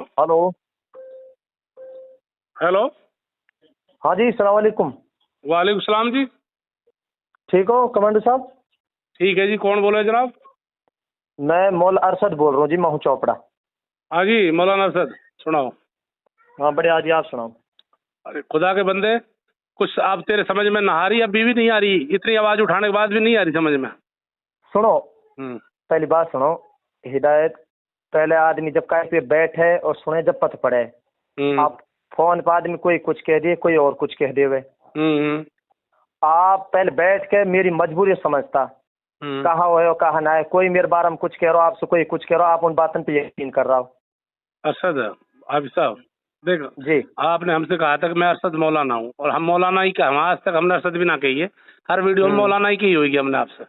Hello. Hello. हाँ जी, सलाम वालेकुम। वालेकुम सलाम जी। ठीक हो कमांडो साहब? ठीक है जी, कौन बोल रहे हैं जनाब? मैं मौल अरशद बोल रहा हूँ जी, महू चोपड़ा। हाँ जी मौलाना अरशद, सुनाओ। हाँ बढ़िया जी, आप सुनाओ। अरे खुदा के बंदे, कुछ आप तेरे समझ में ना आ रही, अभी भी नहीं आ रही, इतनी आवाज उठाने के बाद भी नहीं आ रही समझ में। सुनो, हम्म। पहली बात सुनो। हिदायत, पहले आदमी जब कहीं पे बैठे और सुने जब पथ पड़े। हम्म। आप फोन पर आदमी कोई कुछ कह दिए, कोई और कुछ कह देवे। हम्म। आप पहले बैठ के मेरी मजबूरी समझता, हम्म। कहाँ हो कहाँ ना है। कोई मेरे बारे में कुछ कह रहा हो, आपसे कोई कुछ कह रहा हो, आप उन बातों पे यकीन कर रहा हो। अरशद आप साहब देखो, जी। आपने हमसे कहा था कि मैं अरशद मौलाना हूँ, और हम मौलाना ही क्या, हम आज तक हमने अरशद भी ना कही है। हर वीडियो में मौलाना ही कही होगी हमने आपसे।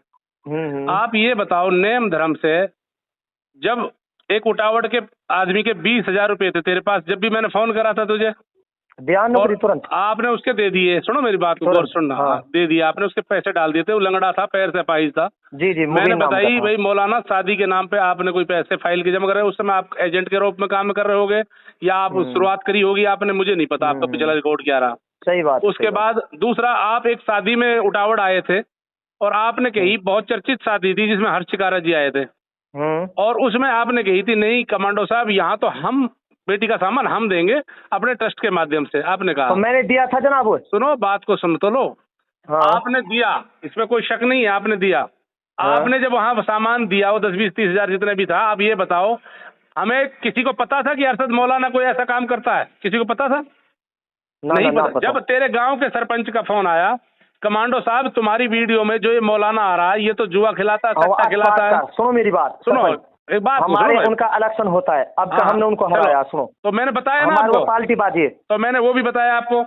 हम्म। आप ये बताओ, नेम धर्म से जब एक उठावट के आदमी के 20,000 रुपए थे तेरे पास, जब भी मैंने फोन करा था तुझे, ध्यान और नौकरी तुरंत आपने उसके दे दिए। सुनो मेरी बात को, गौर तुरंत। सुनना। हाँ दे दिया आपने, उसके पैसे डाल दिए थे। वो लंगड़ा था, पैर से अपाहिज था। जी जी, मैंने मुबीन नाम का बताई था। भाई मौलाना, शादी के नाम पे आपने कोई पैसे फाइल के जमा करे, उस समय आप एजेंट के रूप में काम कर रहे होगे, या आप हम्म शुरुआत करी होगी आपने, मुझे नहीं पता आपका पिछला रिकॉर्ड क्या रहा। सही बात, सही उसके बात। बाद दूसरा, आप एक शादी में उठावड़ आए थे, और आपने कही, बहुत चर्चित शादी थी जिसमें हर्ष शिकारा जी आए थे, हम्म। और उसमें आपने कही थी, नहीं कमांडो साहब यहाँ तो हम बेटी का सामान हम देंगे अपने ट्रस्ट के माध्यम से, आपने तो कहा। मैंने दिया था जनाब वो। सुनो बात को, सुन तो लो। हाँ आपने दिया, इसमें कोई शक नहीं है, आपने दिया। हाँ। आपने जब वहां सामान दिया, वो 10-20-30 हजार जितने भी था, आप ये बताओ, हमें किसी को पता था कि अरशद मौलाना कोई ऐसा काम करता है? किसी को पता था? ना नहीं ना ना पता। पता। जब तेरे गांव के सरपंच का फोन आया, कमांडो साहब तुम्हारी वीडियो में जो ये मौलाना आ रहा है, ये तो जुआ खिलाता है, और सट्टा खिलाता है। सुनो मेरी बात सुनो सरपंच, एक बात तो सुनो हमारे भाई। उनका इलेक्शन होता है, अब हाँ हमने उनको चलो, हराया। सुनो, तो मैंने बताया ना हमारे वो आपको, पार्टी बाजी है। तो मैंने वो भी बताया आपको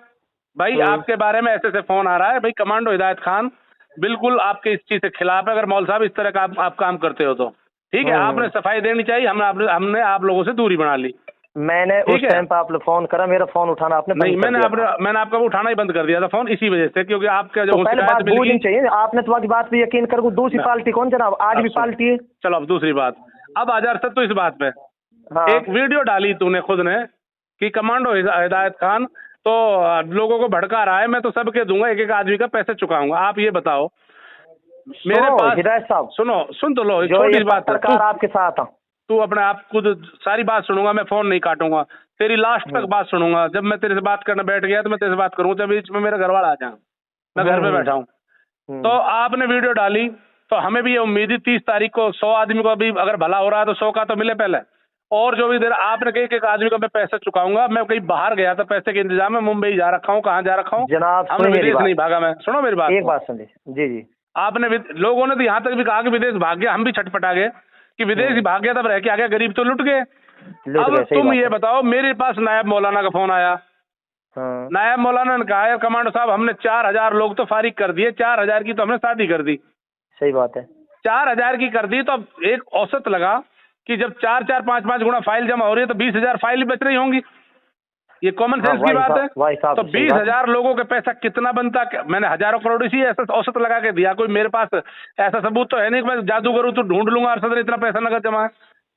भाई, आपके बारे में ऐसे ऐसे फोन आ रहा है भाई, कमांडो हिदायत खान बिल्कुल आपके इस चीज से खिलाफ है। अगर मौल साहब इस तरह का आप काम करते हो तो ठीक है, आपने सफाई देनी चाहिए। हमने आप लोगों से दूरी बना ली। मैंने उस ठीक है, टाइम पे आप फोन करा, मेरा फोन उठाना आपने नहीं बंद कर दिया था। मैंने आपका उठाना ही बंद कर दिया था फोन, इसी वजह से, क्योंकि आपका तो जो पहले शिकायत बात मिल बूझनी गई। चाहिए, आपने तो बाकी बात पे यकीन कर। दूसरी पार्टी कौन जनाब, आज भी पार्टी है। चलो अब दूसरी बात, अब आ जा सर तो इस बात पे। हाँ। एक वीडियो डाली तूने खुद ने कि कमांडो हिदायत खान तो लोगों को भड़का रहा है, मैं तो सबके दूंगा, एक एक आदमी का पैसे चुकाऊंगा। आप ये बताओ मेरे सुनो पास, हिदायत साहब, सुनो सुन तो लो, एक जो छोटी ये सी बात है। पत्रकार आपके साथ हैं। तू अपने आप खुद सारी बात सुनूंगा, मैं फोन नहीं काटूंगा, तेरी लास्ट तक बात सुनूंगा। जब मैं तेरे से बात करने बैठ गया तो मैं तेरे से बात करूंगा, जब बीच में मेरे घर वाला आ जाए, मैं घर पे बैठा हूँ। तो आपने वीडियो डाली, तो हमें भी ये उम्मीद थी 30 तारीख को 100 आदमी को भी अगर भला हो रहा है तो 100 का तो मिले पहले। और जो भी देर आपने कही कि एक आदमी को मैं पैसे चुकाऊंगा, मैं कहीं बाहर गया था पैसे के इंतजाम में, मुंबई जा रखा हूँ, कहाँ जा रखा हूँ, जनाब हमने सुनिए मेरी विदेश बात, नहीं भागा। मैं सुनो मेरी बात एक को। बात सुनिए। जी जी। आपने लोगों ने तो यहाँ तक भी कहा कि विदेश भाग गया, हम भी छटपटा गए कि विदेश ही भाग गया, तब रह के आ गया, गरीब तो लुट गए। लुट अब गए, सही तुम बात ये है। बताओ, मेरे पास नायब मौलाना का फोन आया। हाँ नायब मौलाना ने कहा, यार कमांडो साहब हमने 4,000 लोग तो फारिग कर दिए, 4,000 की तो हमने शादी कर दी। सही बात है। 4,000 की कर दी, तो अब एक औसत लगा कि जब 4-4, 5-5 गुना फाइल जमा हो रही है तो 20,000 फाइल बच रही होंगी। ये कॉमन हाँ सेंस की बात है। भाई साहब तो सही बात है। 20,000 लोगों के पैसा कितना बनता, मैंने हजारों करोड़ इसी ऐसा औसत लगा के दिया। कोई मेरे पास ऐसा सबूत तो है नहीं कि मैं जादू करूं तो ढूंढ लूंगा अरशद ने इतना पैसा नगद जमा है।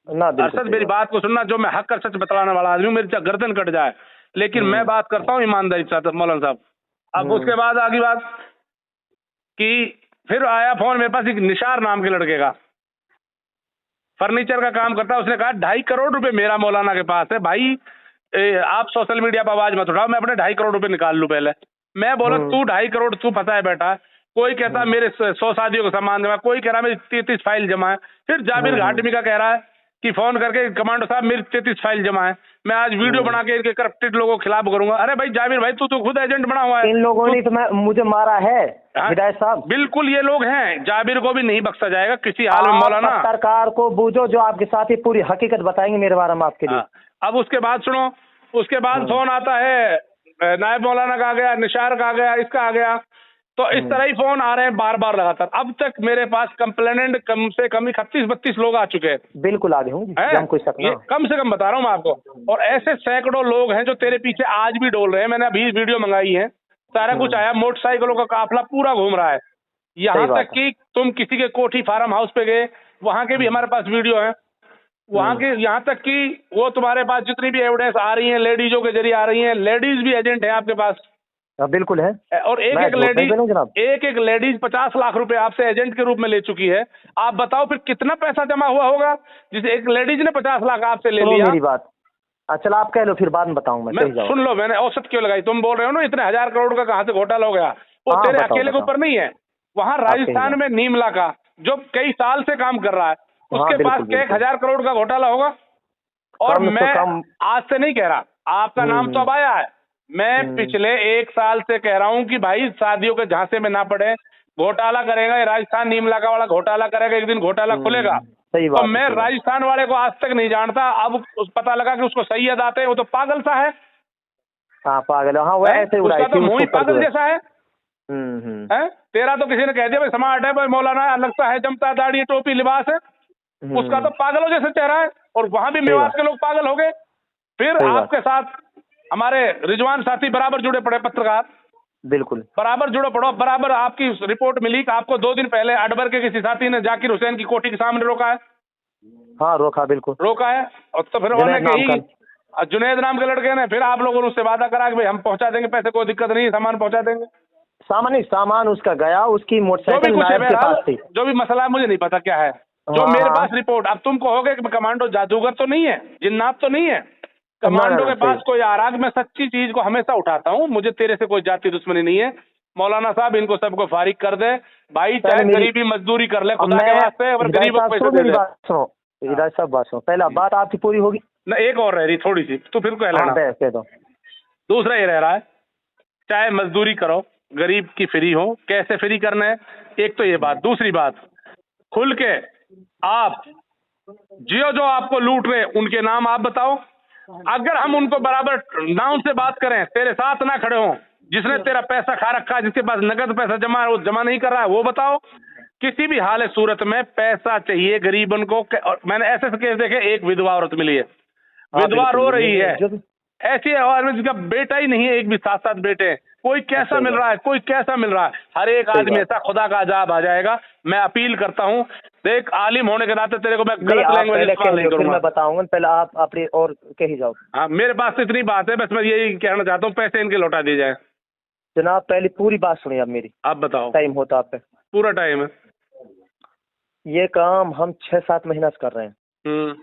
ना बिल्कुल अरशद सही मेरी बात। बात को सुनना, जो मैं हक और सच बतलाने वाला आदमी हूं, मेरी चाहे गर्दन कट जाए, लेकिन मैं बात करता हूं ईमानदारी के साथ मौलाना साहब। अब उसके बाद आगे बात कि फिर आया फोन मेरे पास एक निशार नाम के लड़के का, फर्नीचर का काम करता है। उसने कहा 2.5 करोड़ रुपए मेरा मौलाना के पास है। भाई आप सोशल मीडिया पर आवाज मत उठाओ, मैं अपने 2.5 करोड़ रुपए निकाल लूं पहले। मैं बोला तू 2.5 करोड़ तू फंसा है बेटा। कोई कहता मेरे 100 शादियों का सामान जमा, कोई कह रहा मेरी 33 फाइल जमा है। फिर जाबिर घाटमी का कह रहा है कि फोन करके कमांडो साहब मेरी 33 फाइल जमा है, मैं आज वीडियो बना के इनके करप्टेड लोगों के खिलाफ करूंगा। अरे भाई जाबिर भाई, तू तो खुद एजेंट बना हुआ है। इन लोगों ने तो मुझे मारा है हिदायत साहब। बिल्कुल ये लोग हैं, जाबिर को भी नहीं बख्शा जाएगा किसी हाल में मौलाना। पत्रकार को बूझो, जो आपके साथ ही पूरी हकीकत बताएंगे मेरे बारे में आपके लिए। अब उसके बाद सुनो, उसके बाद फोन आता है नायब मौलाना का आ गया, निशार का आ गया, इसका आ गया। तो इस तरह ही फोन आ रहे हैं बार बार लगातार। अब तक मेरे पास कंप्लेनेंट कम से कम 31-32 लोग आ चुके हैं। बिल्कुल आगे होंगे, कोई शक ये ना। कम से कम बता रहा हूँ मैं आपको। और ऐसे सैकड़ों लोग हैं जो तेरे पीछे आज भी डोल रहे हैं। मैंने अभी वीडियो मंगाई है, सारा कुछ आया, मोटरसाइकिलों का काफिला पूरा घूम रहा है। यहाँ तक कि तुम किसी के कोठी फार्म हाउस पे गए, वहां के भी हमारे पास वीडियो है। वहाँ के, यहाँ तक कि वो तुम्हारे पास जितनी भी एविडेंस आ रही है लेडीजों के जरिए आ रही है, लेडीज भी एजेंट है आपके पास। बिल्कुल है। और एक मैं एक झूठ नहीं लेडीज, बोलूं जनाब। एक एक लेडीज 50 लाख रुपए आपसे एजेंट के रूप में ले चुकी है। आप बताओ फिर कितना पैसा जमा हुआ होगा, जिसे एक लेडीज ने 50 लाख आपसे ले सुनो लिया। मेरी बात। चलो आप कह लो, फिर बाद में बताऊं मैं, कही जाओ। सुन लो, मैंने औसत क्यों लगाई, तुम बोल रहे हो ना इतने 1000 करोड़ का कहाँ से घोटाला हो गया, वो हाँ, तेरे बताओ अकेले के बताओ। ऊपर नहीं है। वहाँ आप कही राजस्थान जाओ। में नीमला का, जो कई साल से काम कर रहा है, हाँ, उसके पास बिल्कुल क्या बिल्कुल। 1000 करोड़ का घोटाला होगा। और कम से मैं कम। आज से नहीं कह रहा, आपका नाम तो अब आया है, मैं पिछले 1 साल से कह रहा हूँ कि भाई शादियों के झांसे में ना पड़े, घोटाला करेगा ये राजस्थान, नीमला का वाला घोटाला करेगा, एक दिन घोटाला खुलेगा। सही तो बात मैं है। राजस्थान वाले को आज तक नहीं जानता, अब पता लगा कि उसको सैयद आते हैं, वो तो पागल सा है। हाँ पागल है। हाँ वो ऐसे उड़ाई उसका थी तो मुंह ही उसको ऊपर जो पागल है। जैसा है। हैं? तेरा तो किसी ने कह दिया भाई स्मार्ट है, भाई मौलाना है, लगता है, जमता, दाढ़ी टोपी लिबास है। उसका तो पागलों जैसे चेहरा है। और वहां भी मेवात के लोग पागल हो गए। फिर आपके साथ हमारे रिजवान साथी बराबर जुड़े पड़े, पत्रकार बिल्कुल बराबर जुड़े पड़ो। बराबर आपकी रिपोर्ट मिली कि आपको 2 दिन पहले अडबर के किसी साथी ने जाकिर हुसैन की कोठी के सामने रोका है। हाँ रोका, बिल्कुल रोका है। और तो फिर जुनैद नाम का। जुनैद नाम के लड़के ने, फिर आप लोगों ने उससे वादा करा कि भाई हम पहुंचा देंगे पैसे, कोई दिक्कत नहीं, सामान पहुंचा देंगे। सामान उसका गया, उसकी जो भी मोटरसाइकिल कुछ है नायब के पास बहरहाल, थी। जो भी मसला है मुझे नहीं पता क्या है, जो हाँ, मेरे हाँ। पास रिपोर्ट। अब तुम कहोगे कि कमांडो जादूगर तो नहीं है, जिन्नात तो नहीं है, कमांडो के पास कोई आ रहा। मैं सच्ची चीज को हमेशा उठाता हूँ, मुझे तेरे से कोई जाति दुश्मनी नहीं है। मौलाना साहब इनको सबको फारिग कर दे भाई, चाहे गरीबी मजदूरी कर ले खुदा के वास्ते, अगर गरीब को पैसे दे दे। सुनो हिदायत साहब, बात सुनो, पहला बात आपकी पूरी होगी ना, एक और रह रही थोड़ी सी, तो फिर कह लेना। कह दो। दूसरा ये रह रहा है, चाहे मजदूरी करो, गरीब की फ्री हो, कैसे फ्री करना है, एक तो ये बात। दूसरी बात, खुल के आप जो आपको लूट रहे उनके नाम आप बताओ। अगर हम उनको बराबर नाम से बात करें, तेरे साथ ना खड़े हों, जिसने तेरा पैसा खा रखा है, जिसके पास नगद पैसा जमा है, वो जमा नहीं कर रहा है, वो बताओ। किसी भी हाल सूरत में पैसा चाहिए गरीबन को। मैंने ऐसे केस देखे, एक विधवा औरत मिली है, विधवा रो रही है, ऐसी औरत जिसका बेटा ही नहीं है, एक भी 7-7 बेटे हैं। कोई कैसा मिल रहा है, कोई कैसा मिल रहा है, हर एक आदमी ऐसा, खुदा का अजाब आ जाएगा। मैं अपील करता हूँ, देख आलिम होने के नाते तेरे को मैं गलत लैंग्वेज इस्तेमाल नहीं करूंगा। मैं बताऊंगा, पहले आप अपनी और कही जाओ। हाँ, मेरे पास तो इतनी बात है, बस मैं यही कहना चाहता हूँ, पैसे इनके लौटा दिए जाए। जनाब पहले पूरी बात सुनिए आप मेरी। आप बताओ। टाइम होता आप पे? पूरा टाइम है। ये काम हम 6-7 महीना से कर रहे हैं।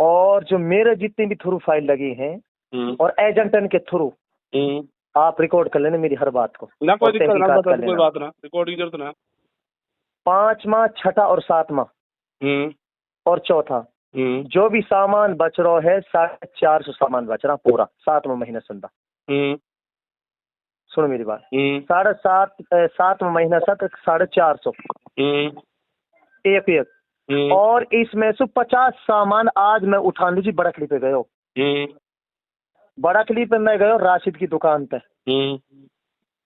और जो मेरे जितनी भी थ्रू फाइल लगी हैं और एजेंटन के थ्रू, आप रिकॉर्ड कर लेना मेरी हर बात को। ना कोई दिक्कत ना, कोई बात ना, रिकॉर्ड की जरूरत ना। 5वां, 6ठा और 7वां और चौथा जो भी सामान बच रहा है, 450 सामान बच रहा पूरा 7वां महीना संदा। सुनो मेरी बात। 7वां महीना तक 450 एक। और इसमें से 50 सामान आज मैं उठा लीजिए, बड़कली पे गयो। बड़कली पे मैं गयो राशिद की दुकान पे।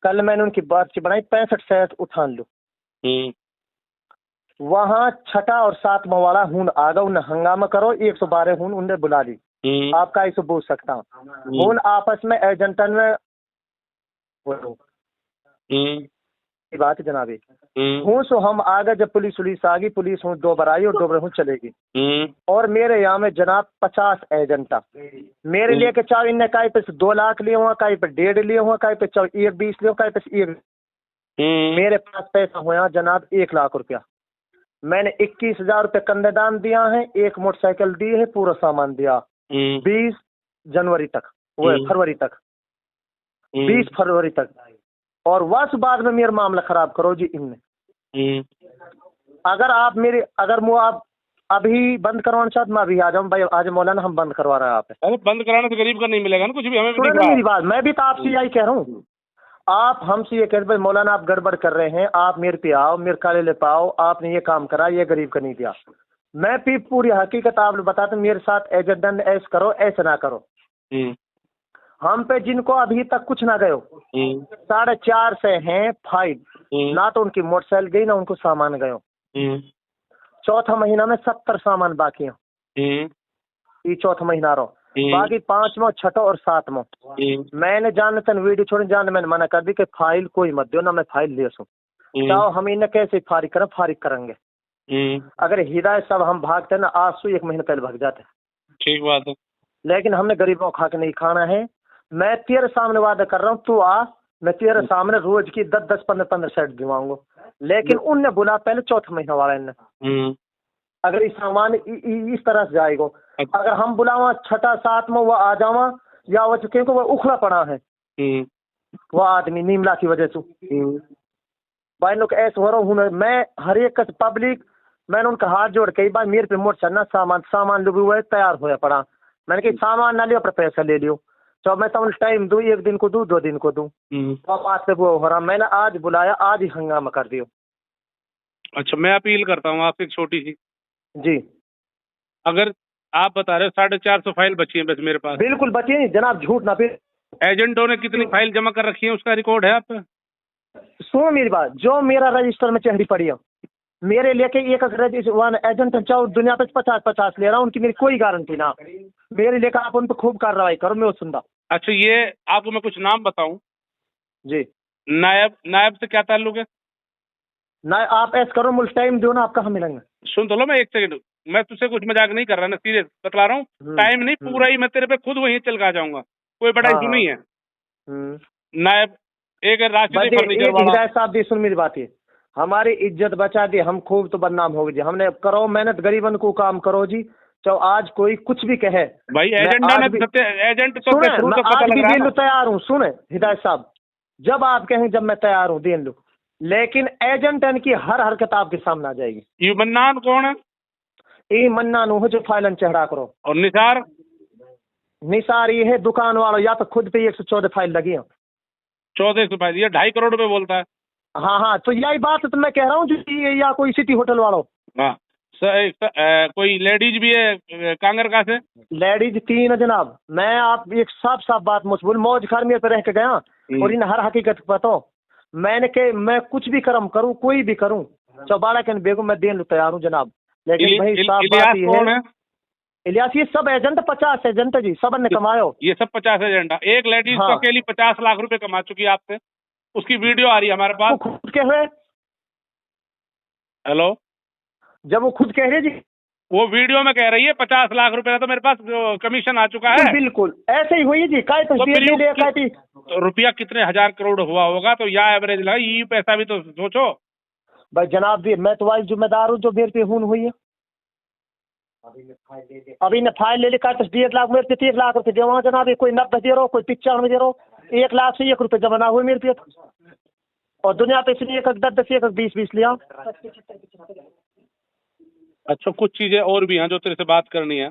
कल मैंने उनकी बात बनाई, 65 सेट उठा लो। वहाँ 6ठा और 7वां वाला हून आ गया, उन्हें हंगामा करो, 112 हून उन्हें बुला ली। आपका इसे बोल सकता हूँ आपस में एजेंटन में बात जनाबे। हूँ सो हम आगे, जब पुलिस आ गई, पुलिस हूँ 2 बार आई और 2 बार हूँ चलेगी। और मेरे यहाँ में जनाब 50 एजेंटा मेरे लिए के चाहे इनने कहीं पे 2 लाख लिए हुआ, कहीं पे 1.5 लिए हुआ, कहीं पे 1.20 लिए, कहीं पे 1। मेरे पास पैसा हुआ जनाब 1 लाख रुपया। मैंने 21,000 रुपये कन्यादान दिया है, 1 मोटरसाइकिल दी है, पूरा सामान दिया। 20 जनवरी तक, वो फरवरी तक, 20 फरवरी तक। और वर्ष बाद में मेरा मामला खराब करो जी इनने। अगर आप मेरे, अगर वो आप अभी बंद करवाना चाहते, मैं अभी आ जाऊँ भाई, आज मौलाना हम बंद करवा रहे हैं आप। अरे बंद कराने से गरीब का नहीं मिलेगा ना कुछ भी, हमें भी सुनो मेरी बात, मैं भी तो आपसे यही कह रहा हूँ। आप हमसे ये कह रहे मौलाना आप गड़बड़ कर रहे हैं, आप मेरे पे आओ, मेरे काले ले पाओ, आपने ये काम करा, ये गरीब का नहीं दिया। मैं भी पूरी हकीकत आप बताते, मेरे साथ एजेंडन ऐसे करो, ऐसे ना करो। हम पे जिनको अभी तक कुछ ना गयो 4.5 से हैं फाइल, ना तो उनकी मोटरसाइकिल गई, ना उनको सामान गयो। चौथा महीना में 70 सामान बाकी है। ये चौथा महीना रहो, बाकी 5वां, 6ठा और 7वां। मैंने जानते वीडियो छोड़ी, जान मैंने मना कर दी कि फाइल कोई मत दो, ना मैं फाइल ले सू। चाहो हम इन्हें कैसे फारिग करें, फारिग करेंगे। अगर हिदायत साहब हम भागते ना आज से 1 महीने पहले भाग जाते। ठीक बात है। लेकिन हमने गरीबों खा के नहीं खाना है। मैं तेरे सामने वादा कर रहा हूँ, तू आ, मैं तेरे सामने रोज की 10-10, 15-15 सेट दिवाऊंगा। लेकिन उनने बोला पहले चौथा महीना वाला इनने, अगर इस सामान इस तरह से जाएगा, अगर हम बुलावा छठा सात में वो आ जावा या वो क्योंकि वो उखड़ा पड़ा है वो आदमी नीमला की वजह से। भाई लोग ऐसे हो रहा हूँ मैं हर एक पब्लिक, मैंने उनका हाथ जोड़ कई बार मेरे पे मोड़ चढ़ना सामान लोग हुए तैयार होया पड़ा। मैंने कहा सामान ना लियो पर पैसा ले लियो, तो मैं तो टाइम दूं, 1 दिन को दूं 2 दिन को दूं। तो अब आज से वो हो रहा, मैंने आज बुलाया, आज ही हंगामा कर दियो। अच्छा, मैं अपील करता हूँ आपसे एक छोटी सी जी। अगर आप बता रहे हो 450 फाइल बची है बस मेरे पास। बिल्कुल बची है जनाब, झूठ ना। फिर एजेंटों ने कितनी फाइल जमा कर रखी है उसका रिकॉर्ड है आप पे? सुनो मेरी बात, जो मेरा रजिस्टर में चढ़ी पड़ी है मेरे लेके एक एजेंट चाहो दुनिया पे 50-50 ले रहा हूँ, उनकी मेरी कोई गारंटी ना। मेरे लेकर आप उन पर खूब कार्रवाई करो, मैं वो सुनता। अच्छा, ये आपको मैं कुछ नाम बताऊं? जी। नायब से क्या ताल्लुक है? ना आप ऐसा करो, मुझे टाइम दो ना, आप कहाँ मिलेंगे? सुन तो लो, मैं 1 सेकंड, मैं तुझसे कुछ मजाक नहीं कर रहा ना, सीरियस बतला रहा हूँ। टाइम नहीं पूरा ही मैं तेरे पे खुद वहीं चल के आ जाऊंगा, कोई बड़ा इशू नहीं है। नायब एक राष्ट्रीय फर्नीचर वाला साहब भी सुन मेरी बात, है हमारी इज्जत बचा दी, हम खूब तो बदनाम हो गए। हमने करो मेहनत, गरीबन को काम करो जी। तो आज कोई कुछ भी कहे भाई, एजेंट तो आज भी देन लो तैयार हूँ। सुने हिदायत साहब, जब आप कहें जब मैं तैयार हूँ देन लो, लेकिन एजेंट की हर हरकत आपके सामने आ जाएगी। ये मन्नान कौन है? ये मन्नान हो जो फाइलन चढ़ा करो। और निसार? निसार ये है दुकान वालों, या तो खुद पे 114 फाइल लगी है। 1400 फाइल, ये 2.5 करोड़ रुपए बोलता है। हाँ, तो यही बात है, तो मैं कह रहा हूँ या कोई सिटी होटल वालों। हाँ, कोई लेडीज भी है कांगर का से? लेडीज 3 है जनाब। मैं आप एक साफ बात मुझ बोल, मौज घर में पे रह के गया और इन हर हकीकत पता मैंने के मैं कुछ भी कर्म करूँ, कोई भी करूँ, चौबाड़ा के बेगू मैं देन तैयार हूँ जनाब। लेकिन भाई साफ बात ये है, इलियास ये सब एजेंट 50 एजेंट जी, सब ने कमायो। ये सब 50 एजेंट। एक लेडीज तो अकेली 50 लाख रुपए कमा चुकी है आपसे, उसकी वीडियो आ रही है हमारे पास। खुद कह रहे? हेलो, जब वो खुद कह रहे जी, वो वीडियो में कह रही है 50 लाख रुपए तो मेरे पास कमीशन आ चुका है। बिल्कुल ऐसे ही हुई जी। तो रुपया कितने हजार करोड़ हुआ होगा, तो या एवरेज लगा, ये पैसा भी तो सोचो भाई जनाब। भी मैं तो वाइस जिम्मेदार हूँ जो मेरे पे हुन हुई है। अभी ने फाइल ले लिखा 1.5 लाख, मेरे पे 30 लाख रुपए देवा जनाब। कोई 90 दे रहा, कोई 95 दे रहा, 1 लाख से 1 रुपए जमा ना हुए मेरे पे। और दुनिया पे इसलिए 10-10, 20-20 लिया। अच्छा, कुछ चीजें और भी हैं जो तेरे से बात करनी है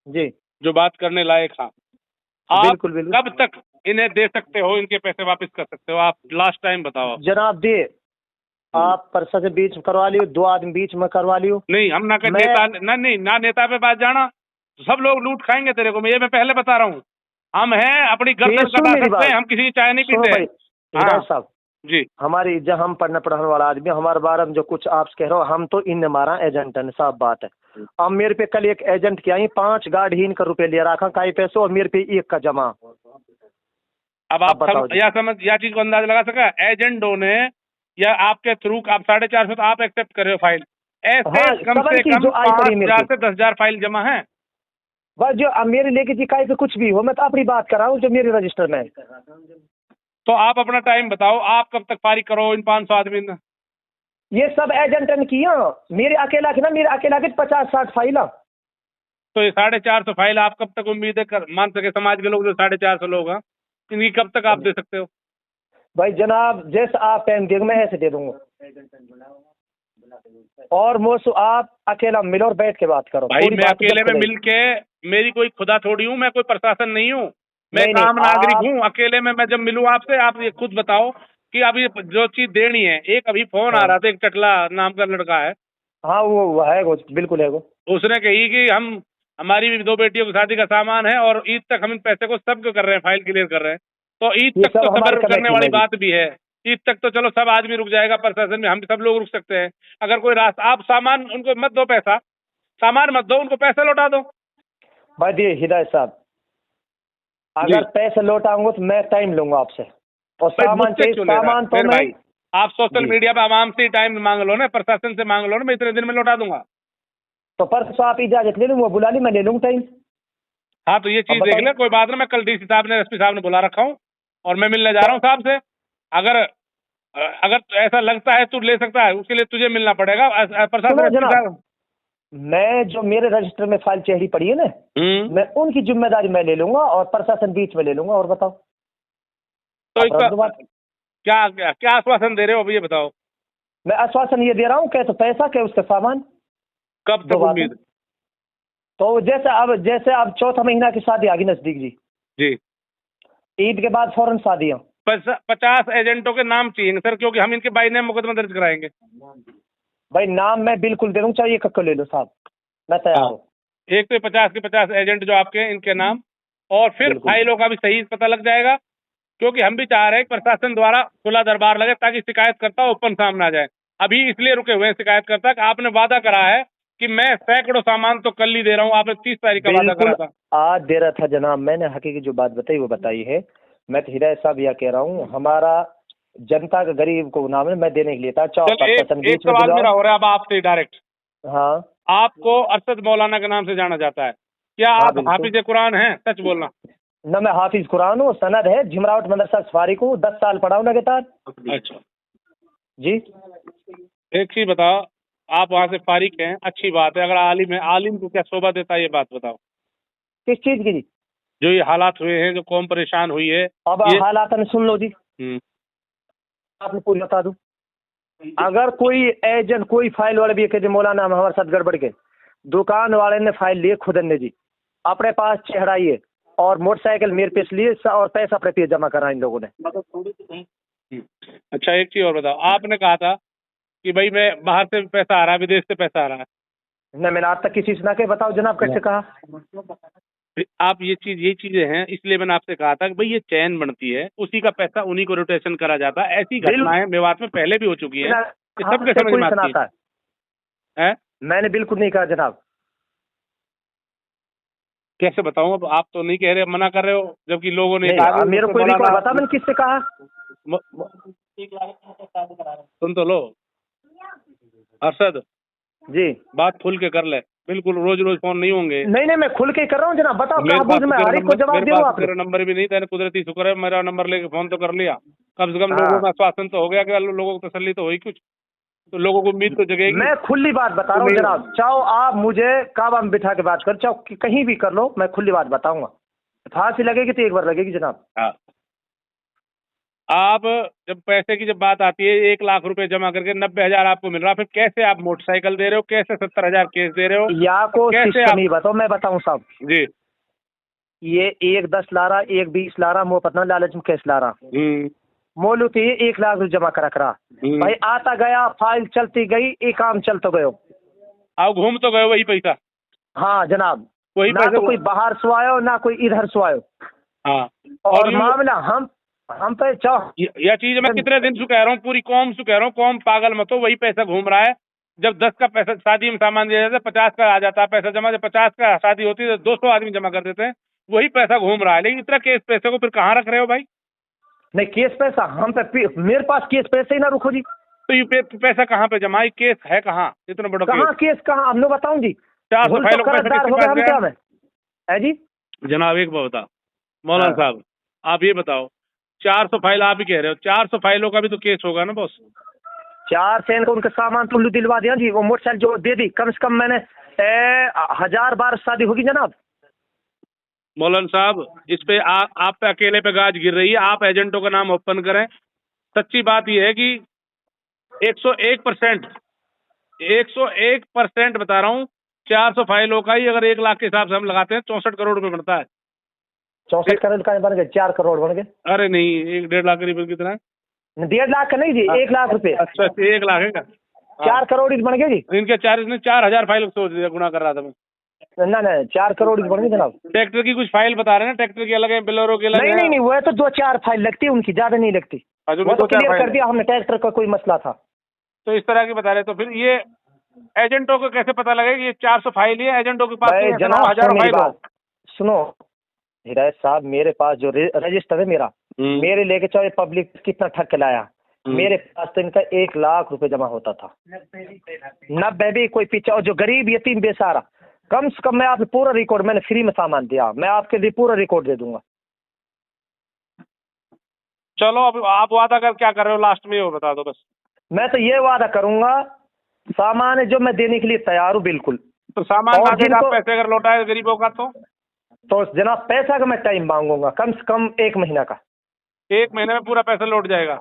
जी, जो बात करने लायक है। आप बिल्कुल। कब तक इन्हें दे सकते हो, इनके पैसे वापस कर सकते हो? आप लास्ट टाइम बताओ जनाब। दे आप परसा से बीच में करवा लियो, 2 आदमी बीच में करवा लियो। नहीं, हम ना नेता ना नेता पे बात जाना, सब लोग लूट खाएंगे तेरे को। ये मैं पहले बता रहा हूँ, हम हैं अपनी गर्दन कटा सकते हैं, हम किसी की चाय नहीं पीते। हाँ साहब जी, हमारी इज्जत, हम पढ़ने पढ़ाने वाला आदमी, हमारे बारे में जो कुछ आप कह रहे हो, हम तो इन मारा एजेंट ने, साफ बात है। अब मेरे पे कल एक एजेंट की आई 5 गाड़ी ही इनका रुपये ले रखा काई पैसों, और मेरे पे 1 का जमा। अब आप या चीज को अंदाजा लगा सका, एजेंटों ने या आपके थ्रू आप 450 तो आप एक्सेप्ट कर रहे हो फाइल, ऐसे कम से कम 5,000 से 10,000 फाइल जमा है। बस जो अब मेरे लेके जी काई पे कुछ भी हो, मैं तो अपनी बात कर रहा हूँ जो मेरे रजिस्टर में। तो आप अपना टाइम बताओ, आप कब तक फारिग करो इन 500 आदमी ने? ये सब एजेंट ने किया, मेरे अकेला की ना, मेरे अकेला के 50-60 फाइल। तो ये 450 फाइल आप कब तक उम्मीद है मान सके समाज के लोग जो 450 लोग हैं, इनकी कब तक आप दे सकते हो? भाई जनाब जैसे आप टाइम देंगे मैं ऐसे दे दूंगा। और मोसू आप अकेला मिलो और बैठ के बात करो। भाई मैं अकेले में मिल के, मेरी कोई खुदा थोड़ी हूँ, मैं कोई प्रशासन नहीं हूँ, मैं आम नागरिक हूँ। अकेले में मैं जब मिलूँ आपसे, आप ये खुद बताओ कि अभी जो चीज देनी है। एक अभी फोन आ रहा था, एक टटला नाम का लड़का है। हाँ वो है, वो बिल्कुल है। वो उसने कही कि हमारी भी 2 बेटियों की शादी का सामान है और ईद तक हम इन पैसे को सब कर रहे हैं, फाइल क्लियर कर रहे हैं। तो ईद तक तो सबर करने वाली बात भी है। ईद तक तो चलो सब आदमी रुक जाएगा, प्रशासन में हम सब लोग रुक सकते हैं। अगर कोई रास्ता, आप सामान उनको मत दो, पैसा सामान मत दो, उनको पैसा लौटा दो। भाई दिए हिदायत साहब, अगर पैसे लौटाऊंगा तो मैं टाइम लूंगा आपसे, और सामान तो आप सोशल मीडिया पे आवाम से टाइम मांग लो ना, प्रशासन से मांग लो ना, मैं इतने दिन में लौटा दूंगा। तो परसों आप इजाजत ले लूँ, वो बुला ली, मैं ले लूँ टाइम। हाँ तो ये चीज देख ले, कोई बात ना, मैं कल डीसी साहब ने, एसपी साहब ने बुला रखा हूँ और मैं मिलने जा रहा हूँ साहब से। अगर अगर ऐसा लगता है तू ले सकता है, उसके लिए तुझे मिलना पड़ेगा प्रशासन। मैं जो मेरे रजिस्टर में फाइल चेहरी पड़ी है ना, मैं उनकी जिम्मेदारी मैं ले लूंगा और प्रशासन बीच में ले लूंगा। और बताओ तो क्या क्या आश्वासन दे रहे हो अभी, ये बताओ। मैं आश्वासन ये दे रहा हूँ, क्या तो पैसा, क्या उसका सामान। कब तक उम्मीद? तो जैसे अब चौथा महीना की शादी आ गई नजदीक जी, ईद के बाद फौरन शादियाँ। 50 एजेंटों के नाम चाहिए सर, क्योंकि हम इनके बाई नेम मुकदमा दर्ज कराएंगे। भाई नाम मैं बिल्कुल दे दूँ, चाहिए कक्को ले लो साहब, मैं तैयार हूँ। एक तो 50 के 50 एजेंट जो आपके, इनके नाम, और फिर फाइलों का भी सही पता लग जाएगा, क्योंकि हम भी चाह रहे हैं कि प्रशासन द्वारा खुला दरबार लगे ताकि शिकायतकर्ता ओपन सामने आ जाए। अभी इसलिए रुके हुए हैं शिकायतकर्ता कि आपने वादा करा है कि मैं सैकड़ों सामान तो कल ही दे रहा हूँ, आपने 30 तारीख का वादा करा था। आज दे रहा था जनाब, मैंने हकीकी जो बात बताई वो बताई है। मैं तो हिदायत साहब यह कह रहा हूँ, हमारा जनता का गरीब को नाम है, मैं देने के लिए था। एक सवाल मेरा हो रहा है अब आपसे डायरेक्ट। हाँ, आपको अरशद मौलाना के नाम से जाना जाता है, क्या आप हाफिज कुरान हैं? सच बोलना। न मैं हाफिज कुरान हूँ, सनद है झिमरावट मदरसा सफारी को 10 साल पढ़ा हूँ लगातार। अच्छा जी, एक चीज बताओ, आप वहाँ से फारिग हैं, अच्छी बात है। अगर आलिम है, आलिम को क्या शोभा देता है, ये बात बताओ। किस चीज की जी? जो ये हालात हुए हैं, जो कौम परेशान हुई है। अब हालात सुन लो जी, आपने पूरी बता दूं। अगर कोई एजेंट, कोई फाइल वाले भी कहते मौलाना हमारे साथ गड़बड़ के, दुकान वाले ने फाइल लिए खुद ने जी, अपने पास चढ़ाइए और मोटरसाइकिल मेरे पे लिए और पैसा अपने पे जमा करा इन लोगों ने। अच्छा एक चीज और बताओ, आपने कहा था कि भाई मैं बाहर से पैसा आ रहा है, विदेश से पैसा आ रहा है। न मैंने आज तक किसी से ना के, बताओ जनाब कैसे कहा। आप ये चीजें हैं, इसलिए मैंने आपसे कहा था कि भाई ये चैन बनती है, उसी का पैसा उन्हीं को रोटेशन करा जाता है। ऐसी घटनाएं मेवात में पहले भी हो चुकी है, सबके समझ में आती है। मैंने बिल्कुल नहीं कहा जनाब। कैसे बताऊं, अब आप तो नहीं कह रहे, मना कर रहे हो, जबकि लोगों ने कहा। मेरे को भी बता, मैंने किससे कहा। सुन तो लो अरशद जी, बात खुल के कर ले, बिल्कुल रोज रोज फोन नहीं होंगे। नहीं मैं खुल के कर रहा हूँ जनाब, बताओ मैं हर एक को जवाब दे रहा हूँ। मेरा नंबर भी नहीं था, कुदरती शुक्र है मेरा नंबर लेके फोन तो कर लिया। कम से कम लोगों में आश्वासन तो हो गया कि लोगों को तसल्ली तो हुई, कुछ तो लोगों को उम्मीद तो जगेगी। मैं खुली बात बता रहा हूँ जनाब, चाहो आप मुझे काबा में बिठा के बात कर, चाहो कहीं भी कर लो, मैं खुली बात बताऊंगा। फांसी लगेगी तो एक बार लगेगी जनाब। हाँ, आप जब पैसे की जब बात आती है, 1 लाख रुपए जमा करके 90,000 आपको मिल रहा, फिर कैसे आप मोटरसाइकिल दे रहे हो, कैसे 70,000 केस दे रहे हो, या को कैसे आप नहीं बताओ, मैं बताऊं साहब जी। ये 1 10 ला रहा, 1 20 ला रहा, मुँह पतना लालच में कैसे ला रहा, मोलू तो ये 1 लाख जमा करा भाई, आता गया फाइल चलती गई, एक काम चलते गयो, आप घूम तो गए वही पैसा। हाँ जनाब, वही ना तो कोई बाहर सुआयो ना कोई इधर सुआयो। हाँ, और मामला हम पे यह चीज मैं कितने दिन से कह रहा हूँ, पूरी कौम से कह रहा हूँ, कौम पागल मत हो, वही पैसा घूम रहा है। जब 10 का पैसा शादी में सामान दिया जाता है, 50 का आ जाता है पैसा जमा, जब 50 का शादी होती है तो 200 आदमी जमा कर देते हैं, वही पैसा घूम रहा है। लेकिन इतना केस पैसे को फिर कहाँ रख रहे हो भाई? नहीं केस पैसा हम पे, मेरे पास केस पैसे ही ना रुको जी। तो ये पैसा कहाँ पे जमा, केस है कहाँ? इतना बड़ा कहाँ केस कहाँ, हमने बताऊं जी। 400 फाइलों है जी जनाब। एक बात बता मौलाना साहब, आप ये बताओ, 400 फाइल आप ही कह रहे हो, 400 फाइलों का भी तो केस होगा ना बॉस। 4 सेन का उनका सामान तुल्लू दिलवा दिया जी, वो मोटरसाइकिल जो दे दी, कम से कम मैंने 1000 बार शादी होगी जनाब। मौलाना साहब इस पे आप पे अकेले पे गाज गिर रही है, आप एजेंटों का नाम ओपन करें। सच्ची बात यह है कि 101% बता रहा हूँ, 400 फाइलों का ही अगर 1 लाख के हिसाब से हम लगाते हैं 64 करोड़ रुपए बनता है। 64 करोड़ का बन गए, 4 करोड़ बन गए। अरे नहीं, 1-1.5 लाख करीब कितना है? 1.5 लाख का नहीं जी, 1 लाख रुपए। अच्छा 1 लाख है का? 4 करोड़ बन गए जी। इनके 4000 फाइल सोच दिया, गुना कर रहा था मैं। ना 4 करोड़ बन गए जनाब। ट्रैक्टर की कुछ फाइल बता रहे हैं ना, ट्रैक्टर की अलग है, बिलोरो की अलग है। नहीं वो तो 2-4 फाइल लगती है उनकी, ज्यादा नहीं लगती। वो तो क्लियर कर दिया हमने, ट्रैक्टर का कोई मसला था तो इस तरह की बता रहे। तो फिर ये एजेंटों को कैसे पता लगेगा कि ये 400 फाइल ही है, एजेंटों के पास हजारों फाइल हो? सुनो हिदायत साहब, मेरे पास जो रजिस्टर है मेरा, मेरे लेके चाहे पब्लिक कितना ठग के लाया, मेरे पास तो इनका 1 लाख रुपए जमा होता था। 90 भी कोई पीछे, और जो गरीब यतीम बेसहारा, कम से कम मैं आपको पूरा रिकॉर्ड, मैंने फ्री में सामान दिया, मैं आपके लिए पूरा रिकॉर्ड दे दूंगा। चलो अब आप वादा कर क्या कर रहे हो लास्ट में, ये बता दो बस। मैं तो ये वादा करूंगा, सामान है जो मैं देने के लिए तैयार हूँ बिल्कुल। तो सामान और का जिनको पैसे अगर लौटाए गरीबों का तो जनाब पैसा का मैं टाइम मांगूंगा, कम से कम 1 महीना का। 1 महीने में पूरा पैसा लौट जाएगा?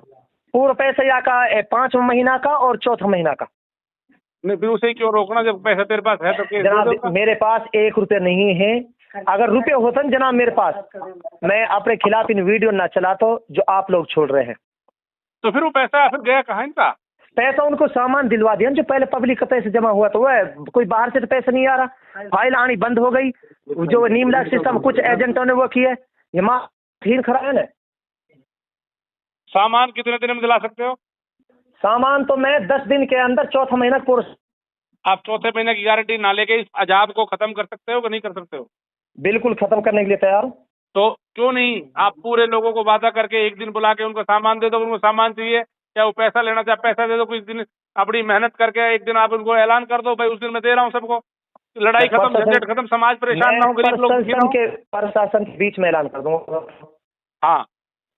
पूरा पैसा या का 5वां महीना का और 4था महीना का। नहीं फिर उसे क्यों रोकना, जब पैसा तेरे पास है तो जनाब मेरे पास 1 रुपया नहीं है। अगर रुपये होते ना जनाब मेरे पास, मैं अपने खिलाफ इन वीडियो ना चलाता जो आप लोग छोड़ रहे हैं। तो फिर वो पैसा फिर गया कहाँ इनका? पैसा उनको सामान दिलवा दिया, जो पहले पब्लिक का पैसा जमा हुआ तो वह कोई बाहर से तो पैसा नहीं आ रहा, फाइल आनी बंद हो गई, जो नीम लाख सिस्टम कुछ एजेंटों ने वो किया, ये माफीन खरा है ना। सामान कितने दिन में दिला सकते हो? सामान तो मैं 10 दिन के अंदर 4था महीना पूरा। आप 4थे महीने की गारंटी ना लेके इस अजाब को खत्म कर सकते हो कि नहीं कर सकते हो? बिल्कुल खत्म करने के लिए तैयार हूँ। तो क्यों नहीं आप पूरे लोगों को वादा करके एक दिन बुला के उनको सामान दे दो, उनको सामान चाहिए, क्या वो पैसा लेना चाहे पैसा दे दो, कुछ दिन अपनी मेहनत करके एक दिन आप उनको ऐलान कर दो, भाई उस दिन मैं दे रहा हूँ सबको, लड़ाई खत्म, झंझट खत्म, समाज परेशान ना हो, गरीब लोग प्रशासन के बीच में ऐलान कर दूंगा। हाँ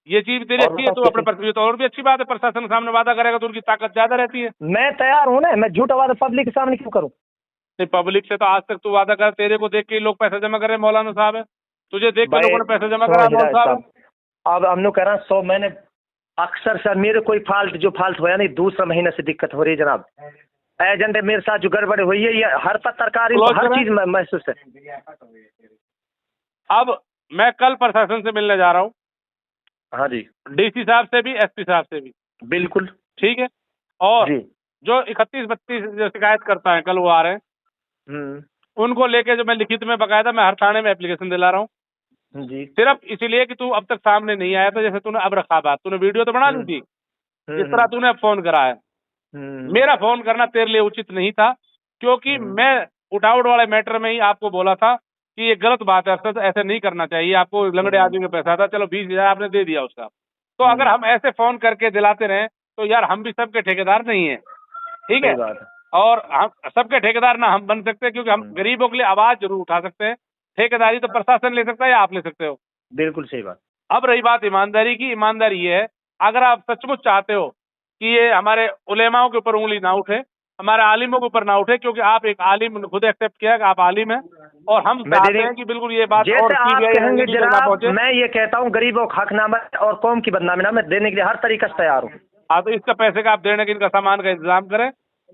ये चीज तेरी अच्छी है, तो अपने तो और भी अच्छी बात है, प्रशासन के सामने वादा करेगा तो उनकी ताकत ज्यादा रहती है। मैं तैयार हूँ ना, मैं झूठा वादा पब्लिक के सामने क्यों करूँ? नहीं पब्लिक से तो आज तक तू वादा कर, तेरे को देख के लोग पैसा जमा कर रहे, मौलाना साहब है, तुझे देख के लोगों ने पैसा जमा करा मौलाना साहब। अब हम लोग कह रहे हैं 100 मैंने अक्सर सर मेरे कोई फाल्ट होया नहीं, दूसरा महीने से दिक्कत हो रही है जनाब। एजेंट मेरे साथ जो गड़बड़ हुई है, ये हर पत्रकार हर चीज महसूस है। अब मैं कल प्रशासन से मिलने जा रहा हूँ। हाँ जी, डीसी साहब से भी, एसपी साहब से भी। बिल्कुल ठीक है। और जो 31-32 जो शिकायत करता है, कल वो आ रहे हैं, उनको लेके जो मैं लिखित में बकायदा मैं हर थाने में एप्लीकेशन दिला रहा हूँ जी। सिर्फ इसीलिए कि तू अब तक सामने नहीं आया था, जैसे तूने अब रखा बात, तूने वीडियो तो बना ली थी, जिस तरह तूने अब फोन करा है, मेरा फोन करना तेरे लिए उचित नहीं था, क्योंकि मैं उठाउट वाले मैटर में ही आपको बोला था कि ये गलत बात है, तो ऐसे नहीं करना चाहिए, आपको लंगड़े आदमी का पैसा था, चलो 20,000 आपने दे दिया उसका। तो अगर हम ऐसे फोन करके दिलाते रहे तो यार हम भी सबके ठेकेदार नहीं है, ठीक है, और हम सबके ठेकेदार ना हम बन सकते, क्योंकि हम गरीबों के लिए आवाज जरूर उठा सकते हैं। ठेकेदारी तो प्रशासन ले सकता है या आप ले सकते हो। बिल्कुल सही बात। अब रही बात ईमानदारी की, ईमानदारी ये है, अगर आप सचमुच चाहते हो कि ये हमारे उलेमाओं के ऊपर उंगली ना उठे, हमारे आलिमों के ऊपर ना उठे, क्योंकि आप एक आलिम खुद एक्सेप्ट किया कि आप आलिम हैं, और हम चाहते हैं कि बिल्कुल ये बात और मैं ये कहता हूँ गरीबों का हक नाम और कौम की बदनामी ना मैं देने के लिए हर तरीके से तैयार हूँ। हाँ तो इसका पैसे का आप देने के, इनका सामान का इंतजाम करें।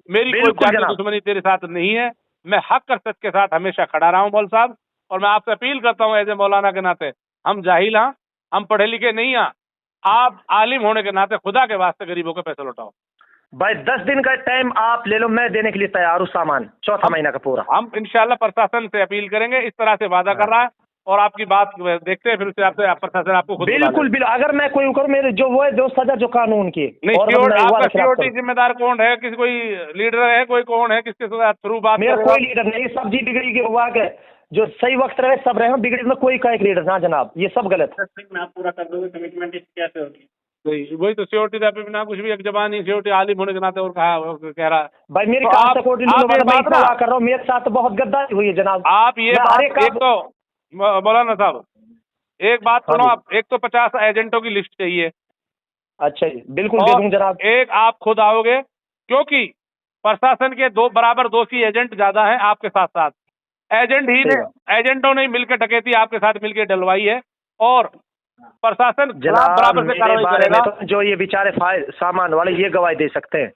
मेरी कोई जाति दुश्मनी तेरे साथ नहीं है, मैं हक और सच के साथ हमेशा खड़ा रहा हूँ मौल साहब, और मैं आपसे अपील करता हूँ एज ए मौलाना के नाते, हम जाहिल हैं, हम पढ़े लिखे नहीं हैं, आप आलिम होने के नाते खुदा के वास्ते गरीबों के पैसे लौटाओ। भाई 10 दिन का टाइम आप ले लो, मैं देने के लिए तैयार हूँ सामान, 4था महीना का पूरा। हम इंशाल्लाह प्रशासन से अपील करेंगे, इस तरह से वादा कर रहा है, और आपकी बात देखते हैं फिर उससे आपसे प्रशासन आपको खुद बिल्कुल अगर मैं कोई करूँ मेरे जो वो है जो सजा जो कानून की नहीं। आपका सिक्योरिटी जिम्मेदार कौन है, किसी कोई लीडर है, कोई कौन है, किसके थ्रू बात? मेरा कोई लीडर नहीं, सब्जी बिगड़ी के हुआ के जो सही वक्त रहे सब रहे, बिगड़ी में कोई का एक लीडर ना जनाब, ये सब गलत है। मैं आप पूरा कर दोगे, कमिटमेंट कैसे होगी? वही तो सिक्योरिटी बिना कुछ भी, एक जबान ही सिक्योरिटी आलिम होने के नाते, और कह रहा भाई मेरी कर रहा हूँ, मेरे साथ बहुत गद्दारी हुई है जनाब। आप ये एक तो मौलाना साहब एक बात सुनो, आप एक तो 50 एजेंटों की लिस्ट चाहिए। अच्छा जी, बिल्कुल दे दूं जनाब। एक आप खुद आओगे, क्योंकि प्रशासन के 2 बराबर दोषी एजेंट ज्यादा हैं आपके साथ साथ, एजेंटों ने मिलकर डकैती आपके साथ मिलकर डलवाई है, और प्रशासन बराबर से कार्रवाई करेगा। तो जो ये बेचारे सामान वाले ये गवाही दे सकते हैं,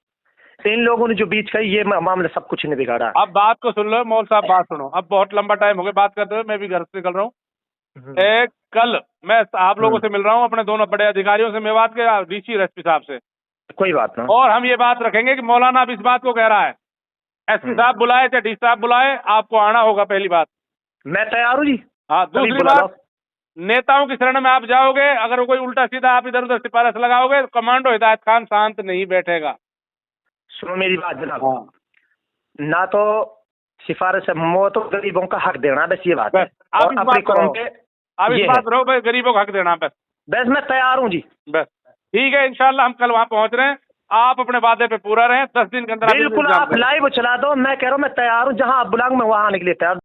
इन लोगों ने जो बीच का ये मामला सब कुछ नहीं बिगाड़ा। अब बात को सुन लो मौल साहब, बात सुनो, अब बहुत लंबा टाइम हो गया बात करते हुए, मैं भी घर से निकल रहा हूँ। कल मैं आप लोगों से मिल रहा हूँ, अपने दोनों बड़े अधिकारियों से, मेवात के डीसी एसपी साहब से, कोई बात ना, और हम ये बात रखेंगे कि मौलाना अब इस बात को कह रहा है, एसपी साहब बुलाए चाहे डीसी साहब बुलाए, आपको आना होगा, पहली बात। मैं तैयार हूँ जी। हाँ, दूसरी बात, नेताओं की शरण में आप जाओगे, अगर कोई उल्टा सीधा आप इधर उधर सिफारिश लगाओगे, कमांडो हिदायत खान शांत नहीं बैठेगा। सुनो मेरी बात जनाब, ना तो सिफारिश है, वो तो गरीबों का हक देना, बस ये बात है। आप इस बात रहो भाई, गरीबों का हक देना, बस मैं तैयार हूँ जी, बस ठीक है, इंशाल्लाह हम कल वहाँ पहुँच रहे हैं। आप अपने वादे पे पूरा रहें, 10 दिन के अंदर बिल्कुल आप लाइव चला दो, मैं कह रहा हूँ मैं तैयार हूँ, जहाँ आप बुलाओगे मैं वहाँ आने के लिए तैयार।